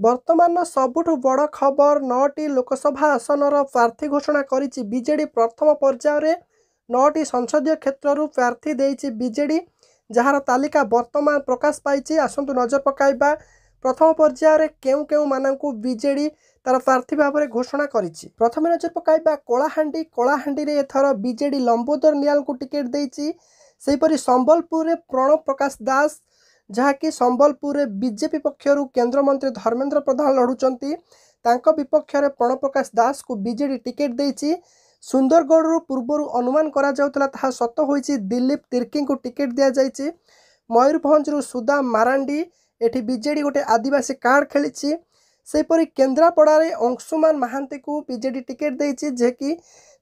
वर्तमान सबुठु बड़ खबर 9टी लोकसभा आसनर प्रार्थी घोषणा करिछि बीजेडी। प्रथम पर्यायर 9टी संसदीय क्षेत्रु प्रार्थी देइछि बीजेडी, जार तालिका वर्तमान प्रकाश पाई। आसंतु नजर पकाइबा प्रथम पर्यायर केउ केउ मानकु बीजेडी तार प्रार्थी भाव में घोषणा करिछि। प्रथम नजर पकाइबा कलाहांडी रे एथर बीजेडी लंबोदर नियाल को टिकेट देइछि। सेहीपरि संबलपुर रे प्रणव प्रकाश दास, जहाँकि संबलपुर रे बीजेपी पक्षरु केंद्र मंत्री धर्मेंद्र प्रधान लड़ुचंती, तांको विपक्ष रे प्रणव प्रकाश दास को बीजेडी टिकेट देइछि। सुंदरगढ़ रु पूर्वरु अनुमान करा जाउतला ताहा सत होइछि, दिलीप तिर्की को टिकेट दिया जाइछि। मयूरभंज रु सुदाम मारांडी, एठी बीजेडी गोटे आदिवासी कार्ड खेलिछि। सेहीपरि केन्द्रापड़ा रे अंशुमान महांती को बीजेडी टिकेट देइछि, जेकि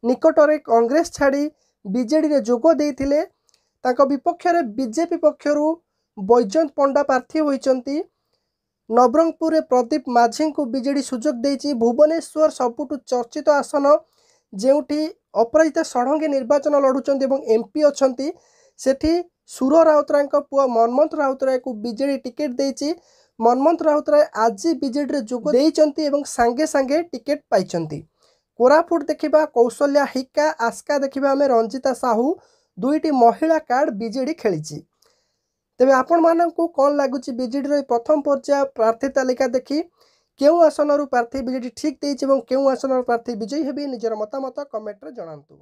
निकटरे कांग्रेस छाड़ी बीजेडी रे जोग देइथिले। तांको विपक्ष रे बीजेपी पक्षरु बैजयंत पंडा प्रार्थी होइचंती। नवरंगपुर रे प्रदीप माझी को बीजेडी सुजोग देइछि। भुवनेश्वर सबुठु चर्चित आसन, जेउठी अपराजिता षडंगी निर्वाचन लड़ुचंती एवं एमपी अछंती, सेठी सुर राउतराय पुआ मनमोहन राउतराय को बीजेडी टिकेट देइछि। मनमोहन राउतराय आज बीजेडी रे जोग देइचंती एवं सांगे सांगे टिकेट पाइचंती। कोरापुट देखिबा कौशल्या हिक्का, आस्का देखिबा हमें रंजिता साहू, दुईटी महिला कार्ड बीजेडी खेलिछि। तेबे आपण मानकु कोन लागुछि बीजेडी रो प्रथम पर्याय प्रार्थी तालिका देखि केउ आसनरु प्रार्थी बीजेडी ठीक देइछि एवं केउ आसनर प्रार्थी विजयी हेबि? निजर मतामत कमेंट रे जणांतु।